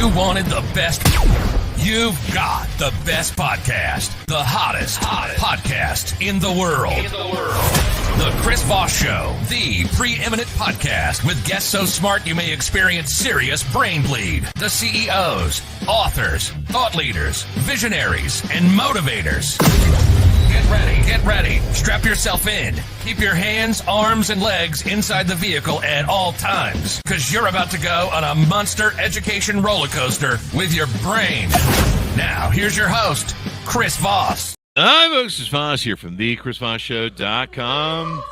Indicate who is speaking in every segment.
Speaker 1: You wanted the best. You've got the best podcast. The hottest podcast in the world. The Chris Voss Show, the preeminent podcast with guests so smart you may experience serious brain bleed. The CEOs, authors, thought leaders, visionaries, and motivators. Get ready. Strap yourself in. Keep your hands, arms, and legs inside the vehicle at all times, because you're about to go on a monster education roller coaster with your brain. Now, here's your host, Chris Voss.
Speaker 2: Hi, folks. Chris Voss here from thechrisvossshow.com.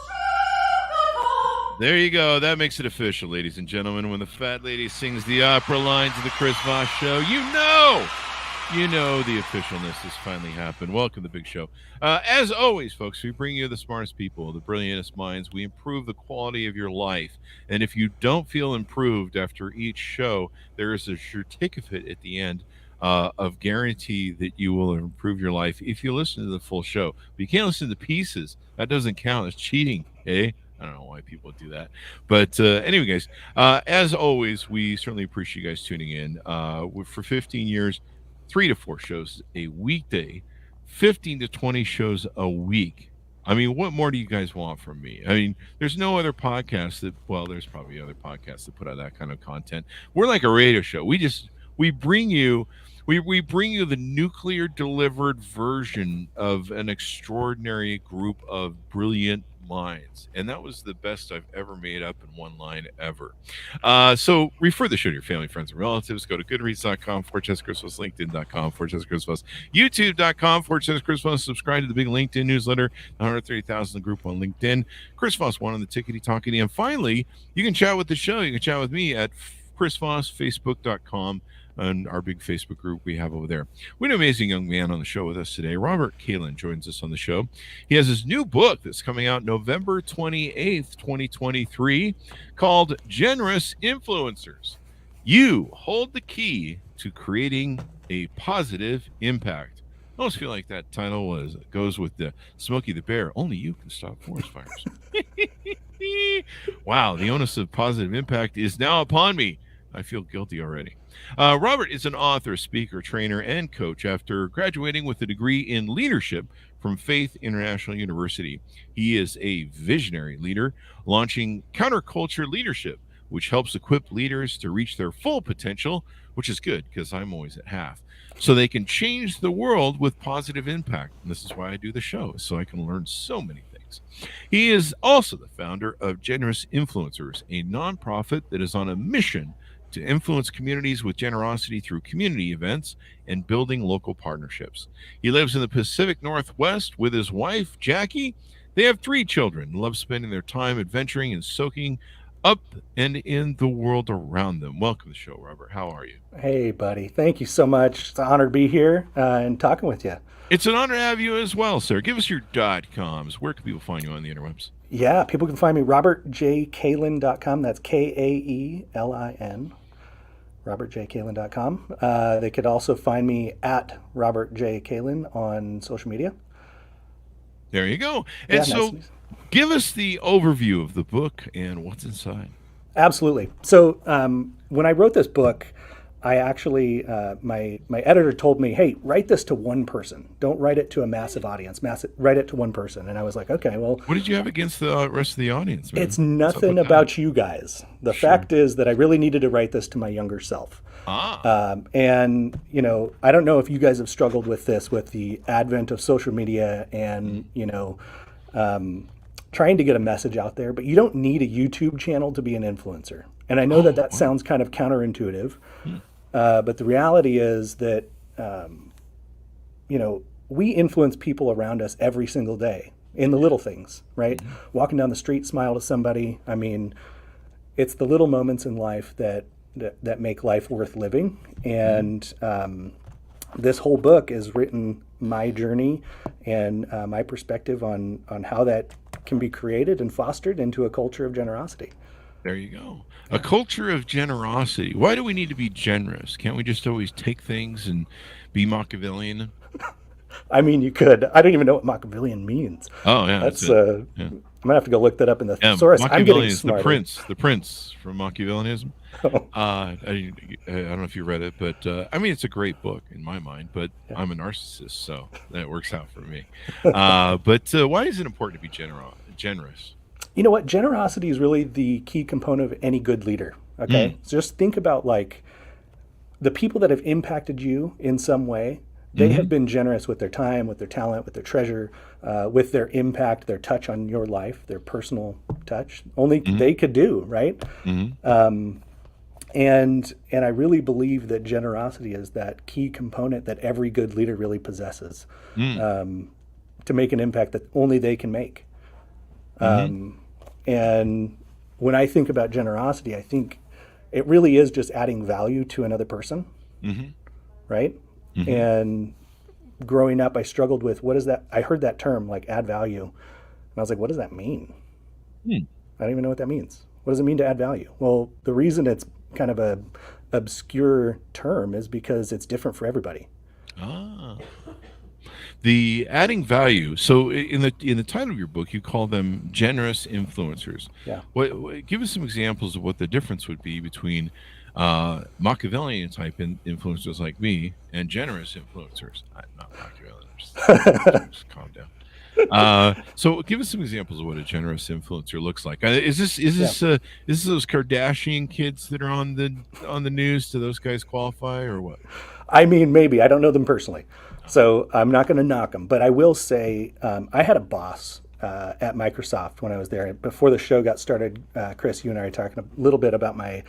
Speaker 2: There you go. That makes it official, ladies and gentlemen. When the fat lady sings the opera lines of the Chris Voss Show, you know the officialness has finally happened. Welcome to the big show. As always, folks, we bring you the smartest people, the brilliantest minds. We improve the quality of your life. And if you don't feel improved after each show, there is a certificate at the end of guarantee that you will improve your life if you listen to the full show. But you can't listen to pieces. That doesn't count. It's cheating, eh? I don't know why people do that. But anyway, guys, as always, we certainly appreciate you guys tuning in. For 15 years, 3 to 4 shows a weekday, 15 to 20 shows a week. I mean, what more do you guys want from me? I mean, there's no other podcast there's probably other podcasts that put out that kind of content. We're like a radio show. We bring you the nuclear delivered version of an extraordinary group of brilliant minds, and that was the best I've ever made up in one line ever. So refer the show to your family, friends, and relatives. Go to goodreads.com/ChrisVoss, LinkedIn.com/ChrisVoss, YouTube.com/ChrisVoss. Subscribe to the big LinkedIn newsletter, 130,000 group on LinkedIn. Chris Voss, one on the tickety talkity. And finally, you can chat with the show. You can chat with me at Chris Voss, Facebook.com. And our big Facebook group we have over there. We have an amazing young man on the show with us today. Robert Kaelin joins us on the show. He has his new book that's coming out November 28th, 2023, called Generous Influencers. You hold the key to creating a positive impact. I almost feel like that title goes with the Smokey the Bear. Only you can stop forest fires. Wow, the onus of positive impact is now upon me. I feel guilty already. Robert is an author, speaker, trainer, and coach after graduating with a degree in leadership from Faith International University. He is a visionary leader, launching Counterculture Leadership, which helps equip leaders to reach their full potential, which is good because I'm always at half, so they can change the world with positive impact. And this is why I do the show, so I can learn so many things. He is also the founder of Generous Influencers, a nonprofit that is on a mission to influence communities with generosity through community events and building local partnerships. He lives in the Pacific Northwest with his wife, Jackie. They have 3 children, love spending their time adventuring and soaking up and in the world around them. Welcome to the show, Robert. How are you?
Speaker 3: Hey, buddy. Thank you so much. It's an honor to be here and talking with you.
Speaker 2: It's an honor to have you as well, sir. Give us your .coms. Where can people find you on the interwebs?
Speaker 3: Yeah, people can find me robertjkaelin.com. That's Kaelin. robertjkaelin.com. They could also find me at robertjkaelin on social media.
Speaker 2: There you go. And nice. Give us the overview of the book and what's inside.
Speaker 3: Absolutely. So when I wrote this book, I actually, my editor told me, hey, write this to one person. Don't write it to a massive audience. Write it to one person. And I was like, okay, well.
Speaker 2: What did you have against the rest of the audience, man?
Speaker 3: It's nothing about you guys. The fact is that I really needed to write this to my younger self. And, I don't know if you guys have struggled with this, with the advent of social media and, trying to get a message out there, but you don't need a YouTube channel to be an influencer. And I know that sounds kind of counterintuitive, but the reality is that, we influence people around us every single day in the little things, right? Mm-hmm. Walking down the street, smile to somebody. I mean, it's the little moments in life that make life worth living. And this whole book is written my journey and my perspective on how that can be created and fostered into a culture of generosity.
Speaker 2: There you go. A culture of generosity. Why do we need to be generous? Can't we just always take things and be Machiavellian?
Speaker 3: I mean, you could. I don't even know what Machiavellian means.
Speaker 2: Oh, yeah.
Speaker 3: That's I'm going to have to go look that up in the thesaurus. I'm getting
Speaker 2: is
Speaker 3: smarter.
Speaker 2: the prince from Machiavellianism. I don't know if you read it, but I mean, it's a great book in my mind. But
Speaker 3: Yeah.
Speaker 2: I'm a narcissist, so that works out for me. But why is it important to be generous?
Speaker 3: You know what? Generosity is really the key component of any good leader. Okay.
Speaker 2: Mm,
Speaker 3: So just think about like the people that have impacted you in some way. They
Speaker 2: hmm
Speaker 3: have been generous with their time, with their talent, with their treasure, with their impact, their touch on your life, their personal touch. Only
Speaker 2: hmm
Speaker 3: they could do, right?
Speaker 2: hmm
Speaker 3: And I really believe that generosity is that key component that every good leader really possesses
Speaker 2: mm,
Speaker 3: to make an impact that only they can make.
Speaker 2: hmm
Speaker 3: And when I think about generosity, I think it really is just adding value to another person,
Speaker 2: hmm
Speaker 3: right?
Speaker 2: hmm
Speaker 3: And growing up, I struggled with what is that? I heard that term like add value, and I was like, what does that mean?
Speaker 2: mm.
Speaker 3: I don't even know what that means. What does it mean to add value? Well, the reason it's kind of a obscure term is because it's different for everybody.
Speaker 2: Ah. The adding value. So in the title of your book, you call them generous influencers.
Speaker 3: Yeah.
Speaker 2: Give us some examples of what the difference would be between Machiavellian type influencers like me and generous influencers. Not Machiavellian. Just calm down. So give us some examples of what a generous influencer looks like.
Speaker 3: Yeah.
Speaker 2: Is this those Kardashian kids that are on the news? Do those guys qualify or what?
Speaker 3: I mean, maybe. I don't know them personally. So I'm not going to knock them. But I will say I had a boss at Microsoft when I was there. Before the show got started, Chris, you and I were talking a little bit about my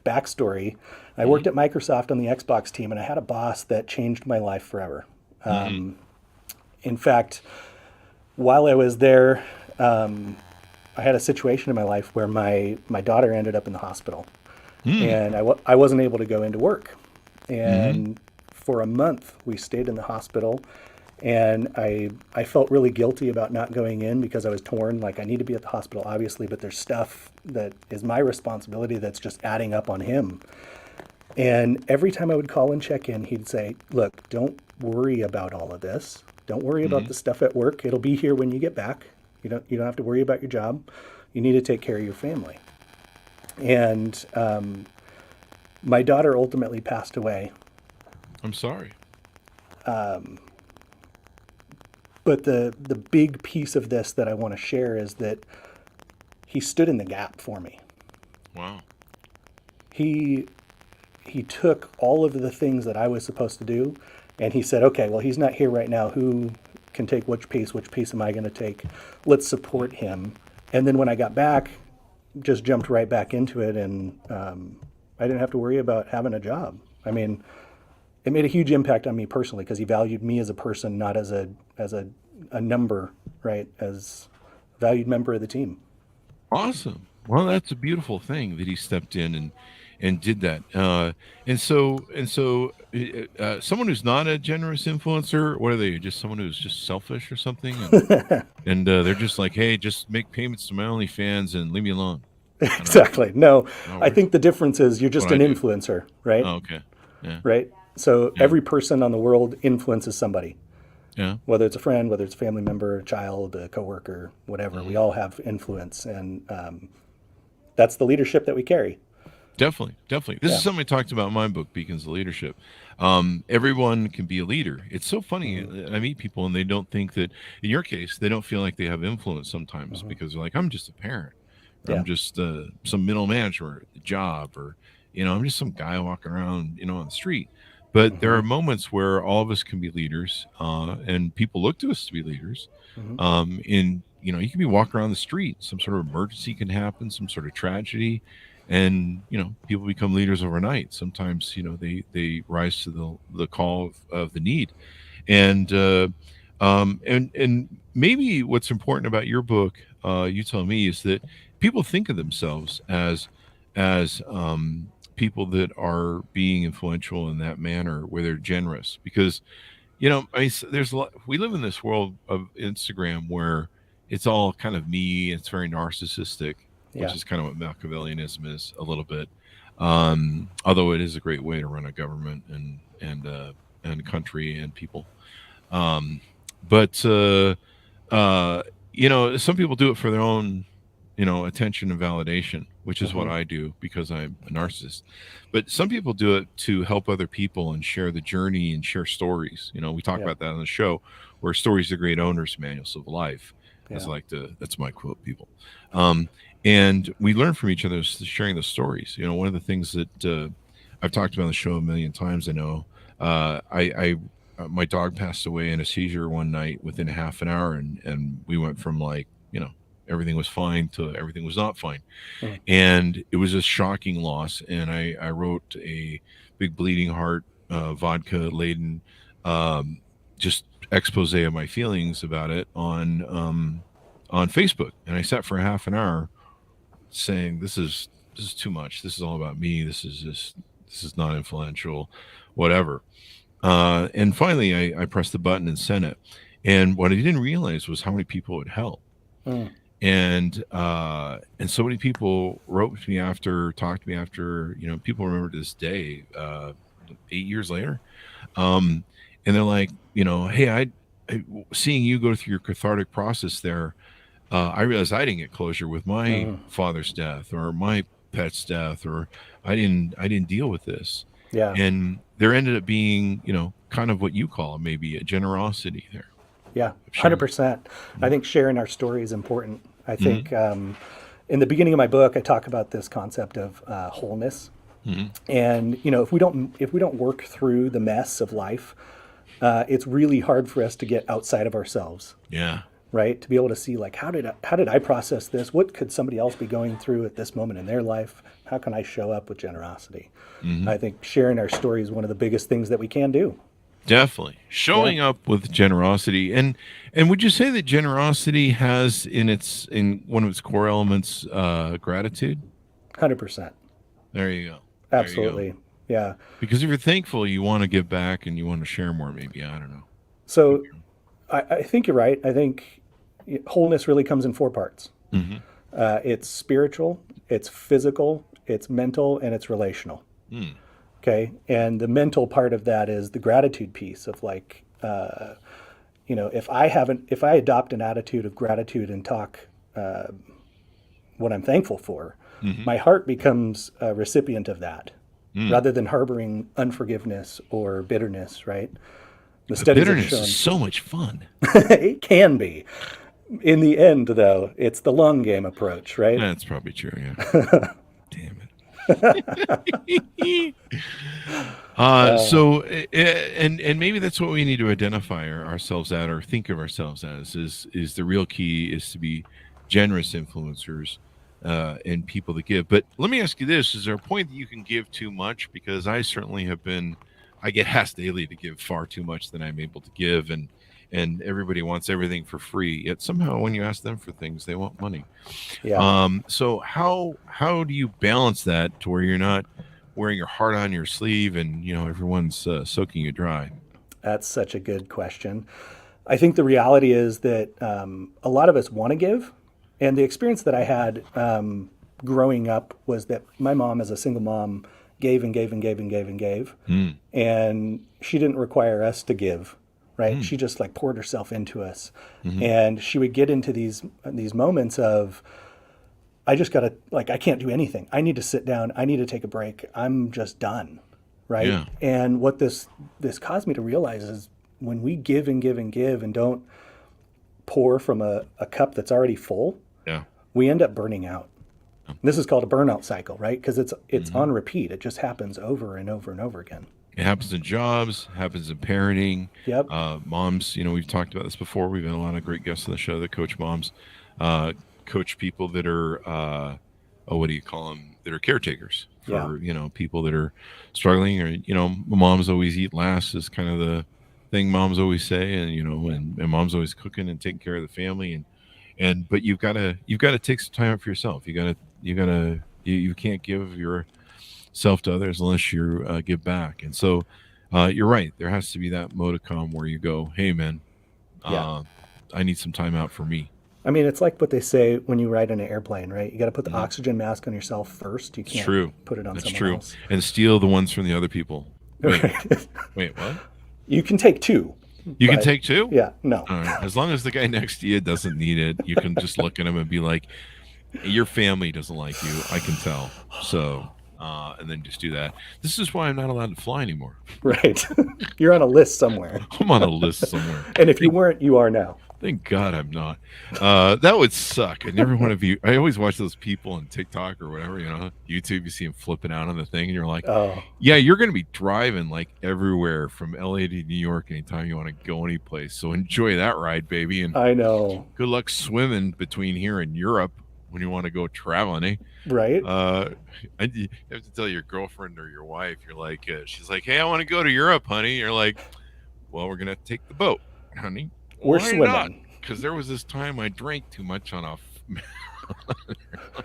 Speaker 3: backstory. I
Speaker 2: Hmm
Speaker 3: worked at Microsoft on the Xbox team, and I had a boss that changed my life forever.
Speaker 2: hmm
Speaker 3: In fact, while I was there, I had a situation in my life where my daughter ended up in the hospital,
Speaker 2: hmm
Speaker 3: and I wasn't able to go into work.
Speaker 2: hmm
Speaker 3: And for a month, we stayed in the hospital. And I felt really guilty about not going in because I was torn. Like, I need to be at the hospital, obviously, but there's stuff that is my responsibility that's just adding up on him. And every time I would call and check in, he'd say, look, don't worry about all of this. Don't worry about
Speaker 2: hmm
Speaker 3: the stuff at work. It'll be here when you get back. You don't have to worry about your job. You need to take care of your family. And my daughter ultimately passed away.
Speaker 2: I'm sorry.
Speaker 3: But the big piece of this that I want to share is that he stood in the gap for me.
Speaker 2: Wow.
Speaker 3: He he took all of the things that I was supposed to do, and he said, okay, well, he's not here right now. Who can take which piece? Which piece am I going to take? Let's support him. And then when I got back, just jumped right back into it, and I didn't have to worry about having a job. I mean, it made a huge impact on me personally because he valued me as a person, not as a number, right? As a valued member of the team.
Speaker 2: Awesome. Well, that's a beautiful thing that he stepped in and did that. And so, someone who's not a generous influencer, what are they? Just someone who's just selfish or something, and they're just like, hey, just make payments to my OnlyFans and leave me alone. I don't know.
Speaker 3: Exactly. No,
Speaker 2: That
Speaker 3: I
Speaker 2: works.
Speaker 3: think the difference is you're
Speaker 2: That's
Speaker 3: just
Speaker 2: what I
Speaker 3: an
Speaker 2: do.
Speaker 3: influencer, right?
Speaker 2: Oh, okay. Yeah.
Speaker 3: Right. So
Speaker 2: Yeah.
Speaker 3: every person on the world influences somebody,
Speaker 2: Yeah.
Speaker 3: whether it's a friend, whether it's a family member, a child, a coworker, whatever. We
Speaker 2: hmm
Speaker 3: all have influence, and that's the leadership that we carry.
Speaker 2: Definitely, definitely. This
Speaker 3: Yeah.
Speaker 2: is something I talked about in my book, Beacons of Leadership. Everyone can be a leader. It's so funny. I meet people and they don't think that, in your case, they don't feel like they have influence sometimes because they're like, I'm just a parent, or
Speaker 3: Yeah.
Speaker 2: I'm just some middle manager at the job, or, I'm just some guy walking around, on the street. But there
Speaker 3: hmm
Speaker 2: are moments where all of us can be leaders, and people look to us to be leaders.
Speaker 3: hmm
Speaker 2: You can be walking around the street, some sort of emergency can happen, some sort of tragedy, and people become leaders overnight. Sometimes they rise to the call of the need, and maybe what's important about your book, you tell me, is that people think of themselves as people that are being influential in that manner where they're generous because there's a lot. We live in this world of Instagram where it's all kind of me. It's very narcissistic, which
Speaker 3: Yeah.
Speaker 2: is kind of what Machiavellianism is a little bit. Although it is a great way to run a government and country and people. Um, but some people do it for their own attention and validation, which is what I do because I'm a narcissist. But some people do it to help other people and share the journey and share stories. We talk about that on the show, where stories are great owners, manuals of life. That's my quote, people. And we learn from each other sharing the stories. One of the things that I've talked about on the show a million times, I know, my dog passed away in a seizure one night within a half an hour. And we went from everything was fine to everything was not fine. And it was a shocking loss. And I wrote a big bleeding heart, vodka laden, just expose of my feelings about it on Facebook. And I sat for a half an hour saying, this is too much. This is all about me. This is not influential, whatever. And finally I pressed the button and sent it. And what I didn't realize was how many people it helped. And so many people wrote to me after, talked to me after, people remember to this day, 8 years later. And they're like, hey, I seeing you go through your cathartic process there, I realized I didn't get closure with my father's death or my pet's death, or I didn't deal with this.
Speaker 3: Yeah.
Speaker 2: And there ended up being, kind of what you call maybe a generosity there.
Speaker 3: Yeah, 100%. I think sharing our story is important. I think in the beginning of my book, I talk about this concept of wholeness. And if we don't work through the mess of life, it's really hard for us to get outside of ourselves.
Speaker 2: Yeah.
Speaker 3: Right? To be able to see how did I process this? What could somebody else be going through at this moment in their life? How can I show up with generosity? I think sharing our story is one of the biggest things that we can do.
Speaker 2: Definitely showing up with generosity. And would you say that generosity has in one of its core elements gratitude?
Speaker 3: 100%.
Speaker 2: There you go.
Speaker 3: Absolutely.
Speaker 2: You go.
Speaker 3: Yeah.
Speaker 2: Because if you're thankful, you want to give back and you want to share more. Maybe, I don't know.
Speaker 3: So I think you're right. I think wholeness really comes in 4 parts. It's spiritual, it's physical, it's mental, and it's relational. Okay. And the mental part of that is the gratitude piece of if I adopt an attitude of gratitude and talk what I'm thankful for, my heart becomes a recipient of that rather than harboring unforgiveness or bitterness, right? The studies
Speaker 2: bitterness
Speaker 3: have shown,
Speaker 2: is so much fun.
Speaker 3: It can be. In the end, though, it's the long game approach, right?
Speaker 2: That's probably true, yeah. Damn it. So maybe that's what we need to identify ourselves at, or think of ourselves as, is the real key is to be generous influencers and people that give. But let me ask you this, is there a point that you can give too much? Because I certainly I get asked daily to give far too much than I'm able to give, and everybody wants everything for free. Yet somehow when you ask them for things, they want money.
Speaker 3: Yeah.
Speaker 2: So how do you balance that to where you're not wearing your heart on your sleeve and everyone's soaking you dry?
Speaker 3: That's such a good question. I think the reality is that a lot of us want to give, and the experience that I had growing up was that my mom, as a single mom, gave and gave and gave and gave and gave, and she didn't require us to give. Right? She just poured herself into us. And she would get into these moments of, I just gotta, I can't do anything. I need to sit down. I need to take a break. I'm just done. Right?
Speaker 2: Yeah.
Speaker 3: And what this caused me to realize is when we give and give and give and don't pour from a cup that's already full, we end up burning out. This is called a burnout cycle, right? Because it's on repeat. It just happens over and over and over again.
Speaker 2: It happens in jobs, happens in parenting.
Speaker 3: Yep.
Speaker 2: Moms, we've talked about this before. We've had a lot of great guests on the show that coach moms, coach people that are, what do you call them? That are caretakers for, people that are struggling, or, moms always eat last is kind of the thing moms always say. And, and mom's always cooking and taking care of the family. But you've got to take some time out for yourself. You can't give yourself to others unless you give back. And so you're right, there has to be that modicum where you go, hey man, I need some time out for me.
Speaker 3: I mean, it's like what they say when you ride in an airplane, right? You got to put the oxygen mask on yourself first. You can't put it on someone else.
Speaker 2: And steal the ones from the other people. Wait, what?
Speaker 3: You can take 2.
Speaker 2: You can take 2?
Speaker 3: Yeah, no.
Speaker 2: All right. As long as the guy next to you doesn't need it, you can just look at him and be like, Your family doesn't like you, I can tell. So, and then just do that. This is why I'm not allowed to fly anymore.
Speaker 3: Right. You're on a list somewhere.
Speaker 2: I'm on a list somewhere.
Speaker 3: And if you weren't, you are now.
Speaker 2: Thank God I'm not. That would suck. I never want to be. I always watch those people on TikTok or whatever, YouTube. You see them flipping out on the thing, and you're like,
Speaker 3: Oh,
Speaker 2: yeah, you're going to be driving like everywhere from LA to New York anytime you want to go anyplace. So enjoy that ride, baby. And
Speaker 3: I know.
Speaker 2: good luck swimming between here and Europe when you want to go traveling, eh?
Speaker 3: Right?
Speaker 2: You have to tell your girlfriend or your wife, you're like, she's like, hey, I want to go to Europe, honey. You're like, well, we're going to take the boat, honey.
Speaker 3: We're
Speaker 2: Why
Speaker 3: swimming.
Speaker 2: not? Because there was this time I drank too much on a.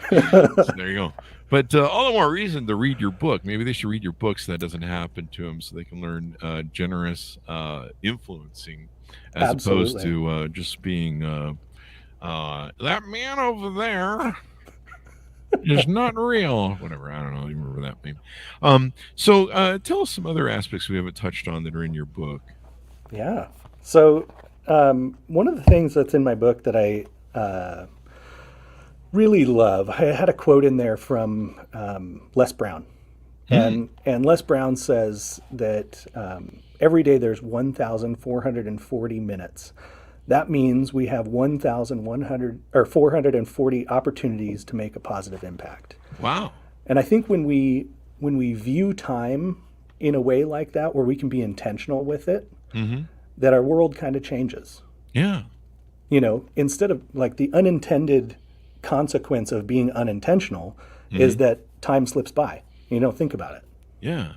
Speaker 2: So there you go. But all the more reason to read your book. Maybe they should read your book so that doesn't happen to them, so they can learn generous influencing, as opposed to just being that man over there is not real. Whatever. I don't know. You remember that meme? So tell us some other aspects we haven't touched on that are in your book.
Speaker 3: Yeah. So one of the things that's in my book that I really love, I had a quote in there from Les Brown. And Les Brown says that every day there's 1,440 minutes. That means we have 440 opportunities to make a positive impact.
Speaker 2: Wow.
Speaker 3: And I think when we view time in a way like that, where we can be intentional with it, that our world kind of changes.
Speaker 2: Yeah.
Speaker 3: Instead of like the unintended consequence of being unintentional is that time slips by. You don't think about it.
Speaker 2: Yeah.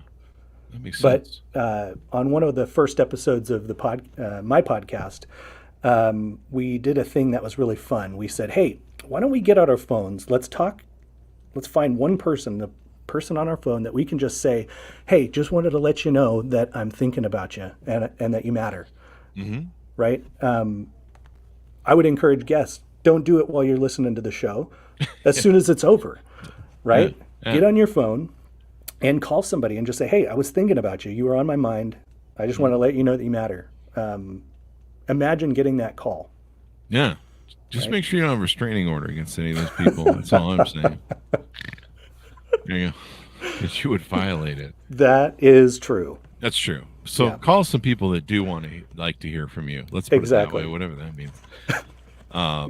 Speaker 2: That makes sense.
Speaker 3: But on one of the first episodes of my podcast, we did a thing that was really fun. We said, hey, why don't we get out our phones? Let's talk. Let's find one person, the person on our phone that we can just say, hey, just wanted to let you know that I'm thinking about you and that you matter. Right? I would encourage guests, don't do it while you're listening to the show. As soon as it's over, right?
Speaker 2: Yeah.
Speaker 3: Get on your phone and call somebody and just say, hey, I was thinking about you. You were on my mind. I just want to let you know that you matter. Imagine getting that call.
Speaker 2: Yeah. Just make sure you don't have a restraining order against any of those people. That's all I'm saying. There you go. Because you would violate it.
Speaker 3: That is true.
Speaker 2: That's true. So call some people that do want to like to hear from you. Let's put it that way, whatever that means.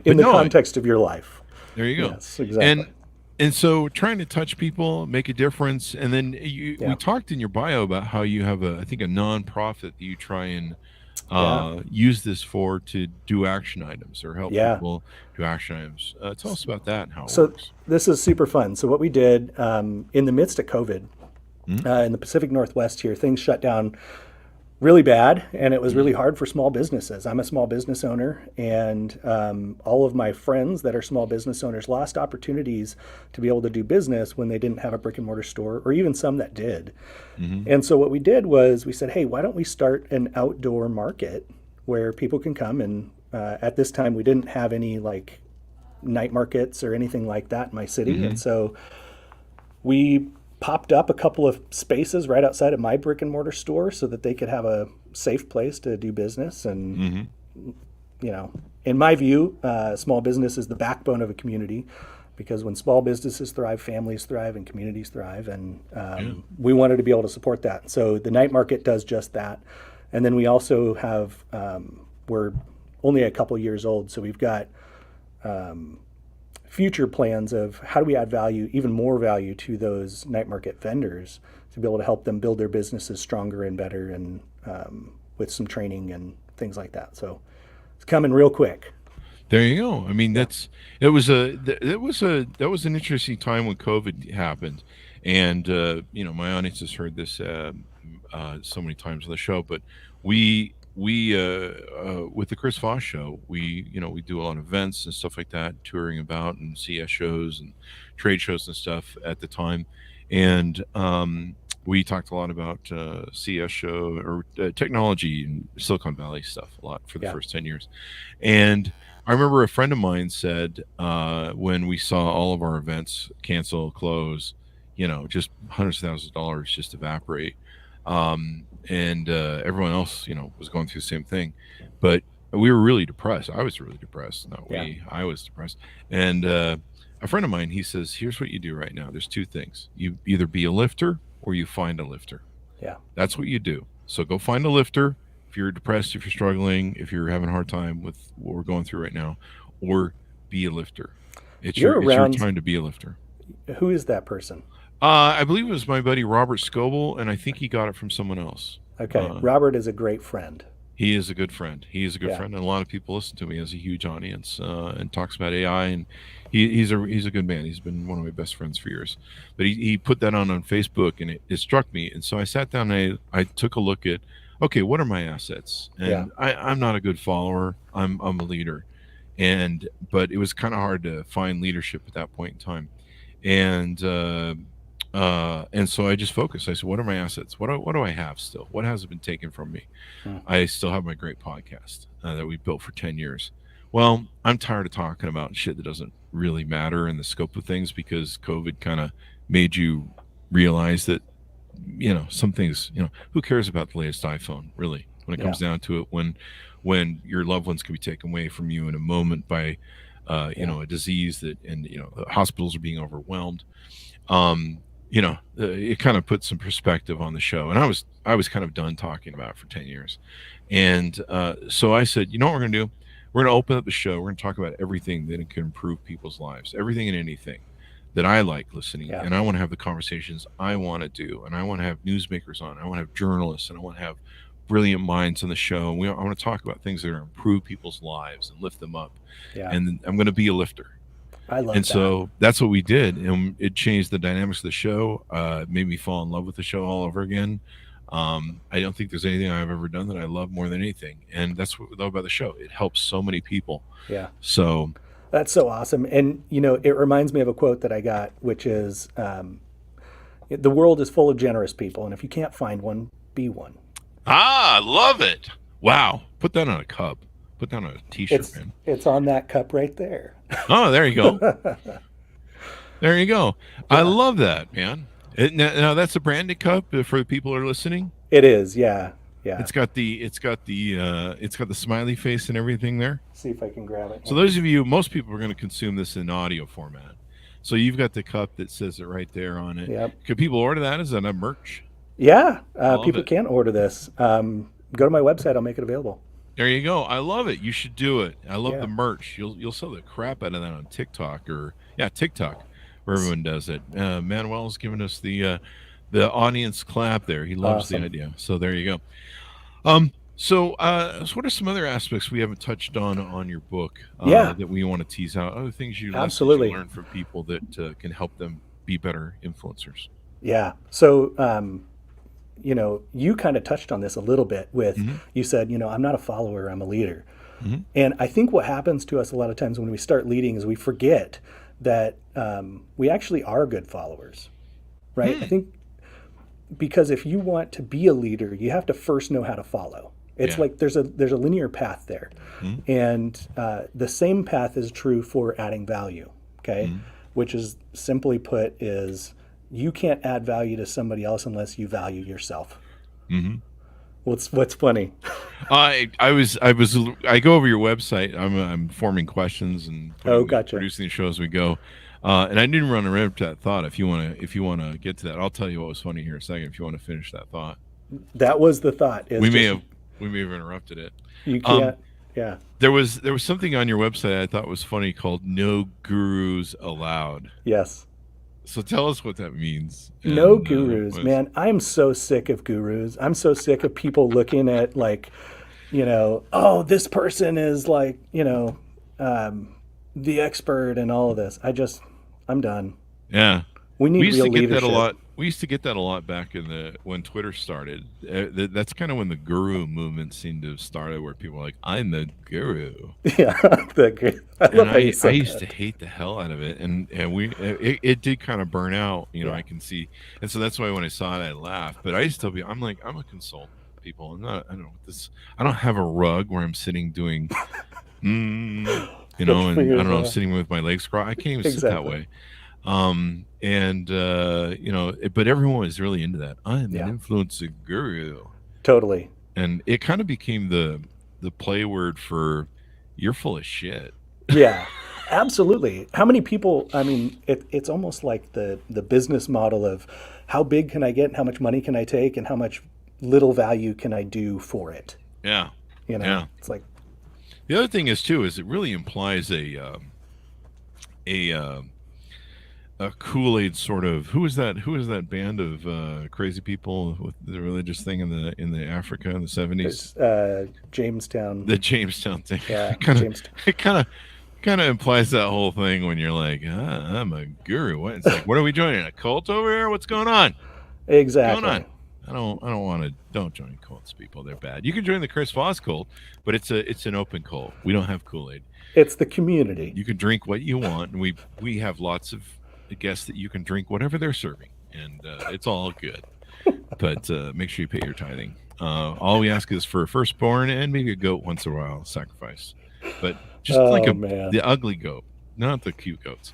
Speaker 3: In the context of your life.
Speaker 2: There you go.
Speaker 3: Yes, exactly.
Speaker 2: And so trying to touch people, make a difference. And then we talked in your bio about how you have I think a nonprofit that you try and use this for to do action items or help people do action items. Tell us about that and how it works.
Speaker 3: This is super fun. So what we did in the midst of COVID, in the Pacific Northwest here, things shut down really bad, and it was really hard for small businesses. I'm a small business owner, and all of my friends that are small business owners lost opportunities to be able to do business when they didn't have a brick and mortar store, or even some that did. And so what we did was we said, hey, why don't we start an outdoor market where people can come, and at this time we didn't have any like night markets or anything like that in my city. And so we popped up a couple of spaces right outside of my brick and mortar store so that they could have a safe place to do business. And, in my view, small business is the backbone of a community, because when small businesses thrive, families thrive and communities thrive. And we wanted to be able to support that. So the night market does just that. And then we also have, we're only a couple years old, so we've got future plans of how do we add value, even more value, to those night market vendors to be able to help them build their businesses stronger and better, and with some training and things like that. So it's coming real quick.
Speaker 2: There you go. I mean, that was an interesting time when COVID happened, and my audience has heard this so many times on the show, but we with the Chris Voss Show, we do a lot of events and stuff like that, touring about and CS shows and trade shows and stuff at the time. And we talked a lot about CS show or technology and Silicon Valley stuff a lot for the first 10 years. And I remember a friend of mine said when we saw all of our events cancel, close, just hundreds of thousands of dollars just evaporate. And everyone else, was going through the same thing, but we were really depressed. I was really depressed. I was depressed. And a friend of mine, he says, here's what you do right now. There's two things. You either be a lifter or you find a lifter.
Speaker 3: Yeah.
Speaker 2: That's what you do. So go find a lifter if you're depressed, if you're struggling, if you're having a hard time with what we're going through right now, or be a lifter. It's your time to be a lifter.
Speaker 3: Who is that person?
Speaker 2: I believe it was my buddy Robert Scoble, and I think he got it from someone else.
Speaker 3: Okay. Robert is a great friend.
Speaker 2: He is a good friend. He is a good friend, and a lot of people listen to him. He has a huge audience and talks about AI, and he's a good man. He's been one of my best friends for years. But he put that on Facebook, and it struck me. And so I sat down and I took a look at, okay, what are my assets? And I'm not a good follower. I'm a leader, but it was kind of hard to find leadership at that point in time, and so I just focused. I said, what are my assets? What do I have still? What hasn't been taken from me? I still have my great podcast that we built for 10 years. Well, I'm tired of talking about shit that doesn't really matter in the scope of things, because COVID kind of made you realize that, some things, who cares about the latest iPhone, really, when it comes down to it, when your loved ones can be taken away from you in a moment by, a disease and the hospitals are being overwhelmed. It kind of put some perspective on the show, and I was kind of done talking about it for 10 years. And so I said, you know what we're going to do? We're going to open up the show. We're going to talk about everything that can improve people's lives, everything and anything that I like listening. And I want to have the conversations I want to do. And I want to have newsmakers on. I want to have journalists, and I want to have brilliant minds on the show. And I want to talk about things that are improve people's lives and lift them up. Yeah. And I'm going to be a lifter.
Speaker 3: I love that.
Speaker 2: So that's what we did, and it changed the dynamics of the show. Made me fall in love with the show all over again. I don't think there's anything I've ever done that I love more than anything, and that's what we love about the show. It helps so many people.
Speaker 3: Yeah.
Speaker 2: So
Speaker 3: that's so awesome, and it reminds me of a quote that I got, which is, "The world is full of generous people, and if you can't find one, be one."
Speaker 2: I love it. Wow, put that on a cup. Put that on a T-shirt, man.
Speaker 3: It's on that cup right there.
Speaker 2: Oh, there you go. There you go. Yeah. I love that, man. Now that's a branded cup for the people who are listening.
Speaker 3: It is, yeah.
Speaker 2: It's got the smiley face and everything there.
Speaker 3: See if I can grab it.
Speaker 2: So those of you, most people are going to consume this in audio format. So you've got the cup that says it right there on it.
Speaker 3: Yep.
Speaker 2: Could people order that? Is that a merch?
Speaker 3: Yeah, people can order this. Go to my website. I'll make it available.
Speaker 2: There you go. I love it. You should do it. I love the merch. You'll sell the crap out of that on TikTok TikTok, where everyone does it. Manuel's giving us the audience clap there. He loves the idea. So there you go. So what are some other aspects we haven't touched on your book that we want to tease out? Other things you learn from people that can help them be better influencers.
Speaker 3: Yeah. So you kind of touched on this a little bit with, you said, I'm not a follower, I'm a leader. Mm-hmm. And I think what happens to us a lot of times when we start leading is we forget that we actually are good followers, right? I think because if you want to be a leader, you have to first know how to follow. It's like there's a linear path there. Mm-hmm. And the same path is true for adding value, okay? Mm-hmm. Which is simply put is, you can't add value to somebody else unless you value yourself. Mm-hmm. What's funny? I
Speaker 2: go over your website. I'm forming questions and producing the show as we go. And I didn't run around to that thought. If you want to get to that, I'll tell you what was funny here in a second. If you want to finish that thought,
Speaker 3: that was the thought.
Speaker 2: We may have interrupted it.
Speaker 3: You can't. Yeah.
Speaker 2: There was something on your website I thought was funny called "No Gurus Allowed."
Speaker 3: Yes.
Speaker 2: So tell us what that means.
Speaker 3: No gurus, man. I'm so sick of gurus. I'm so sick of people looking at this person is like, the expert and all of this. I'm done.
Speaker 2: Yeah.
Speaker 3: We used to get
Speaker 2: that a lot. We used to get that a lot back when Twitter started. That's kind of when the guru movement seemed to have started, where people were like, "I'm the guru."
Speaker 3: Yeah, the guru. I
Speaker 2: used to hate the hell out of it, and it did kind of burn out. I can see, and so that's why when I saw it, I laughed. But I used to I'm a consultant. People, I don't have a rug where I'm sitting doing, and I don't know, sitting with my legs crossed. I can't even sit that way. But everyone was really into that. I'm an influencer guru.
Speaker 3: Totally.
Speaker 2: And it kind of became the play word for you're full of shit.
Speaker 3: Yeah. Absolutely. How many people, I mean, it's almost like the business model of how big can I get and how much money can I take and how much little value can I do for it?
Speaker 2: Yeah.
Speaker 3: You know,
Speaker 2: Yeah.
Speaker 3: it's like,
Speaker 2: The other thing is too is it really implies a a Kool-Aid sort of who is that band of crazy people with the religious thing in the Africa in the 70s,
Speaker 3: there's Jamestown.
Speaker 2: the Jamestown thing.
Speaker 3: Yeah,
Speaker 2: kind of
Speaker 3: Jamestown.
Speaker 2: it kind of implies that whole thing when you're like, I'm a guru. What? It's like, what are we joining? A cult over here? What's going on?
Speaker 3: Exactly.
Speaker 2: Going on? I don't want to. Don't join cults, people. They're bad. You can join the Chris Voss cult, but it's an open cult. We don't have Kool-Aid.
Speaker 3: It's the community.
Speaker 2: You can drink what you want, and we have lots of guests that you can drink whatever they're serving, and it's all good. But make sure you pay your tithing. All we ask is for a firstborn and maybe a goat once in a while, sacrifice. But just the ugly goat, not the cute goats.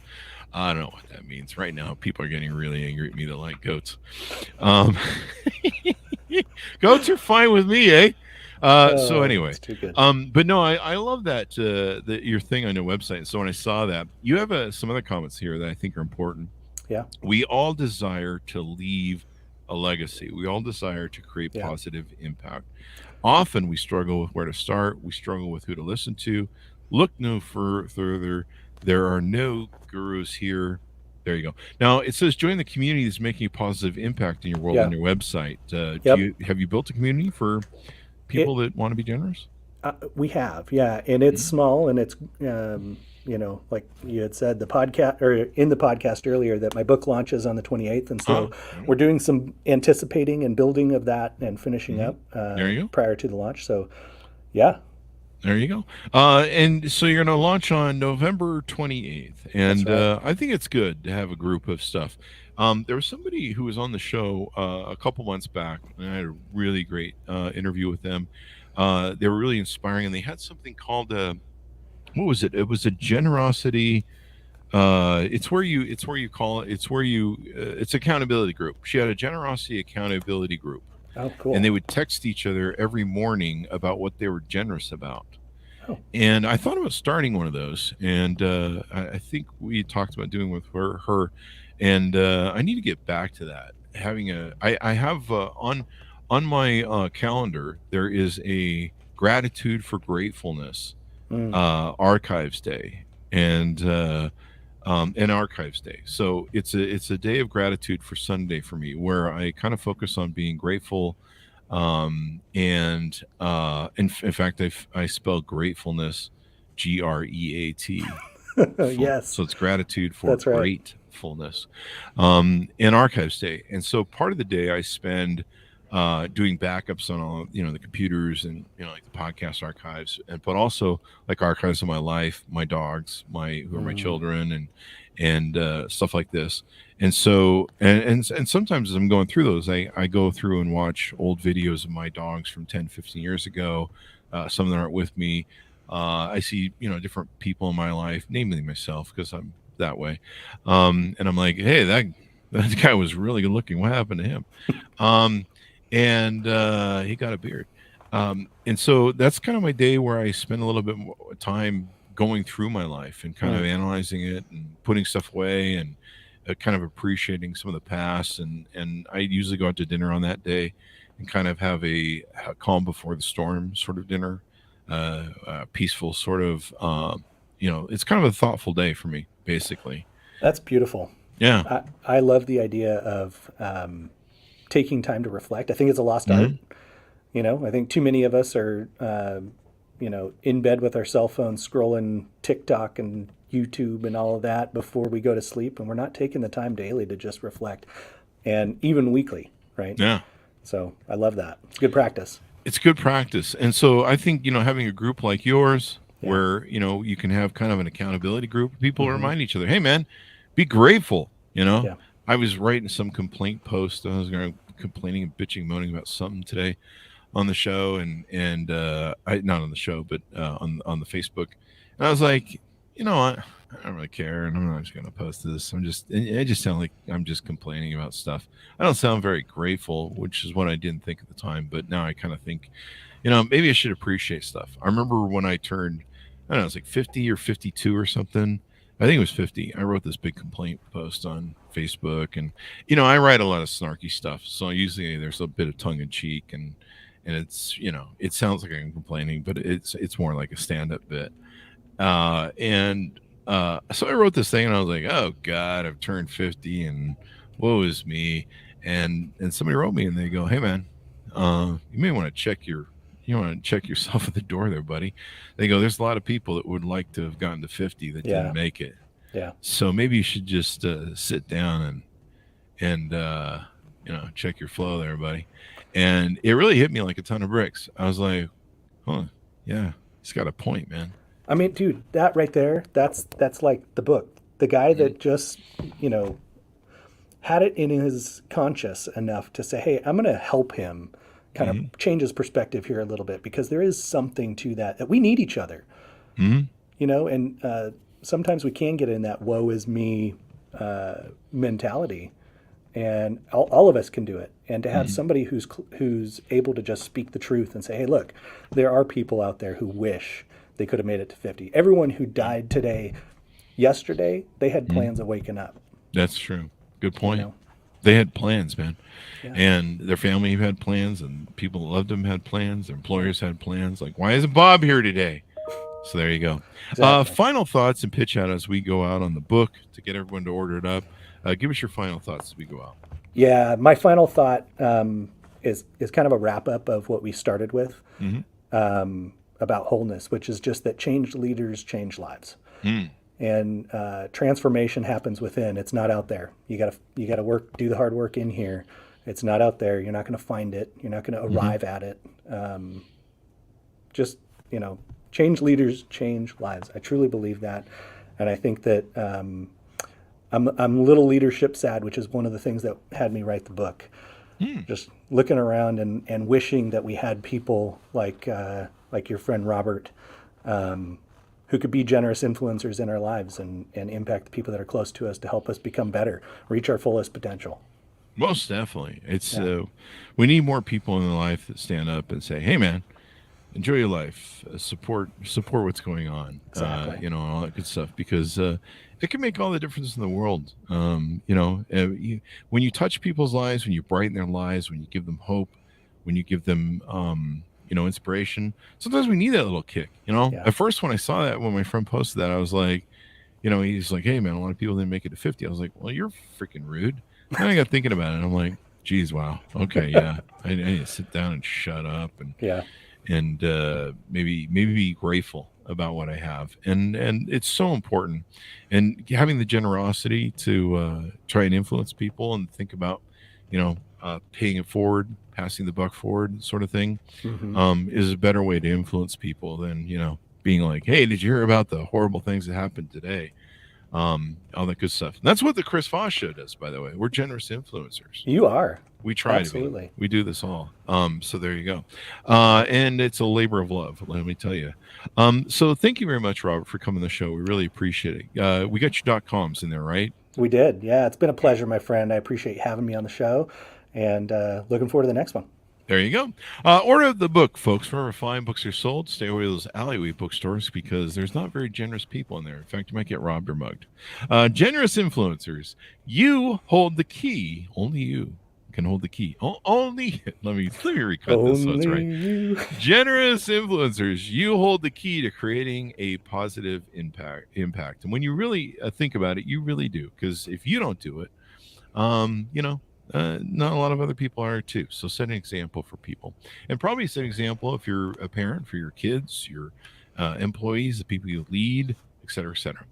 Speaker 2: I don't know what that means. Right now, people are getting really angry at me that like goats. Goats are fine with me, eh? So anyway, but no, I love that your thing on your website. So when I saw that, you have some other comments here that I think are important.
Speaker 3: Yeah,
Speaker 2: we all desire to leave a legacy. We all desire to create positive impact. Often we struggle with where to start. We struggle with who to listen to. Look no further. There are no gurus here. There you go. Now it says join the community that's making a positive impact in your world on your website. Have you built a community for people that want to be generous?
Speaker 3: We have, yeah, and it's small, and it's like you had said, the podcast or in the podcast earlier that my book launches on the 28th, and so we're doing some anticipating and building of that and finishing up prior to the launch. So, yeah.
Speaker 2: There you go. And so you're going to launch on November 28th. And right. I think it's good to have a group of stuff. There was somebody who was on the show a couple months back, and I had a really great interview with them. They were really inspiring, and they had something called what was it? It was a generosity. It's accountability group. She had a generosity accountability group.
Speaker 3: Oh, cool.
Speaker 2: And they would text each other every morning about what they were generous about.
Speaker 3: Oh.
Speaker 2: And I thought about starting one of those. And I think we talked about doing with her. And I need to get back to that. I have on my calendar, there is a gratitude for gratefulness archives day. And an archives day. So it's a day of gratitude for Sunday for me, where I kind of focus on being grateful. In fact, I spell gratefulness GREAT.
Speaker 3: Yes.
Speaker 2: So it's gratitude for gratefulness. And archives day. And so part of the day I spend doing backups on all the computers and like the podcast archives, but also like archives of my life, my dogs, who are my children, and stuff like this. And so and sometimes as I'm going through those, I go through and watch old videos of my dogs from 10-15 years ago. Some that aren't with me. I see different people in my life, namely myself, because I'm that way. And I'm like, hey, that guy was really good looking. What happened to him? And he got a beard. And so that's kind of my day where I spend a little bit more time going through my life and kind of analyzing it and putting stuff away and kind of appreciating some of the past. And I usually go out to dinner on that day and kind of have a calm before the storm sort of dinner, peaceful sort of, it's kind of a thoughtful day for me, basically.
Speaker 3: That's beautiful.
Speaker 2: Yeah.
Speaker 3: I love the idea of taking time to reflect. I think it's a lost art. I think too many of us are, in bed with our cell phones, scrolling TikTok and YouTube and all of that before we go to sleep. And we're not taking the time daily to just reflect, and even weekly. Right.
Speaker 2: Yeah.
Speaker 3: So I love that. It's good practice.
Speaker 2: It's good practice. And so I think, having a group like yours where, you can have kind of an accountability group, people remind each other, hey man, be grateful.
Speaker 3: Yeah.
Speaker 2: I was writing some complaint post. I was complaining and bitching, moaning about something today on the show, and I not on the show, but on the Facebook. And I was like, I don't really care, and I'm not just going to post this. I just sound like I'm just complaining about stuff. I don't sound very grateful, which is what I didn't think at the time. But now I kind of think, maybe I should appreciate stuff. I remember when I turned I don't know, it's like 50 or 52 or something. I think it was 50. I wrote this big complaint post on Facebook, and I write a lot of snarky stuff, so usually there's a bit of tongue in cheek, and it's it sounds like I'm complaining, but it's more like a stand up bit. And so I wrote this thing, and I was like, oh God, I've turned 50, and woe is me. And somebody wrote me, and they go, hey man, you may want to check yourself at the door there, buddy. They go, there's a lot of people that would like to have gotten to 50 that
Speaker 3: Yeah.
Speaker 2: didn't make it.
Speaker 3: Yeah.
Speaker 2: So maybe you should just sit down and check your flow there, buddy. And it really hit me like a ton of bricks. I was like, huh, yeah, he's got a point, man.
Speaker 3: I mean, dude, that right there, that's like the book. The guy that just, had it in his conscience enough to say, hey, I'm going to help him kind of change his perspective here a little bit, because there is something to that we need each other, and sometimes we can get in that woe is me mentality, and all of us can do it. And to have somebody who's able to just speak the truth and say, hey, look, there are people out there who wish they could have made it to 50. Everyone who died yesterday, they had plans of waking up.
Speaker 2: That's true. Good point. They had plans, man.
Speaker 3: Yeah.
Speaker 2: And their family had plans, and people that loved them had plans. Their employers had plans. Like, why isn't Bob here today? So there you go.
Speaker 3: Exactly.
Speaker 2: Final thoughts and pitch out as we go out on the book to get everyone to order it up. Give us your final thoughts as we go out.
Speaker 3: Yeah, my final thought is kind of a wrap up of what we started with about wholeness, which is just that changed leaders change lives. And transformation happens within. It's not out there. You gotta do the hard work in here. It's not out there. You're not going to find it. You're not going to arrive at it. Just change leaders, change lives. I truly believe that, and I think that I'm a little leadership sad, which is one of the things that had me write the book. Just looking around and wishing that we had people like your friend Robert, who could be generous influencers in our lives and impact the people that are close to us to help us become better, reach our fullest potential.
Speaker 2: Most definitely. It's we need more people in life that stand up and say, hey man, enjoy your life, support what's going on,
Speaker 3: Exactly.
Speaker 2: all that good stuff, because it can make all the difference in the world. When you touch people's lives, when you brighten their lives, when you give them hope, when you give them inspiration, sometimes we need that little kick. At first, when I saw that, when my friend posted that, I was like, he's like, hey man, a lot of people didn't make it to 50. I was like, well, you're freaking rude. Then I got thinking about it, and I'm like, geez, wow, okay, yeah, I need to sit down and shut up and maybe be grateful about what I have, and it's so important, and having the generosity to try and influence people and think about paying it forward, passing the buck forward, sort of thing, is a better way to influence people than being like, hey, did you hear about the horrible things that happened today? All that good stuff. And that's what the Chris Voss Show does, by the way. We're generous influencers.
Speaker 3: You are.
Speaker 2: We try
Speaker 3: Absolutely.
Speaker 2: to be. We do this all. So there you go. And it's a labor of love, let me tell you. So thank you very much, Robert, for coming to the show. We really appreciate it. We got your .coms in there, right?
Speaker 3: We did. Yeah, it's been a pleasure, my friend. I appreciate you having me on the show, and looking forward to the next one.
Speaker 2: There you go. Order the book, folks. Wherever fine books are sold, stay away from those alleyway bookstores, because there's not very generous people in there. In fact, you might get robbed or mugged. Generous influencers, you hold the key. Only you can hold the key. Only let me recut this so it's right.
Speaker 3: You.
Speaker 2: Generous influencers, you hold the key to creating a positive impact. And when you really think about it, you really do. Because if you don't do it, not a lot of other people are too. So set an example for people, and probably set an example if you're a parent for your kids, your employees, the people you lead, et cetera, et cetera.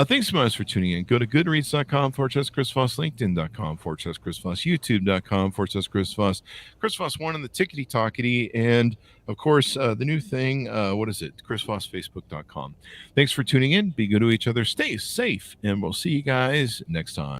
Speaker 2: Thanks so much for tuning in. Go to goodreads.com/Chris Voss, LinkedIn.com/Chris Voss, YouTube.com/Chris Voss, Chris Voss 1 on the Tickety Talkety, and of course, the new thing, what is it? Chris Voss, Facebook.com. Thanks for tuning in. Be good to each other. Stay safe, and we'll see you guys next time.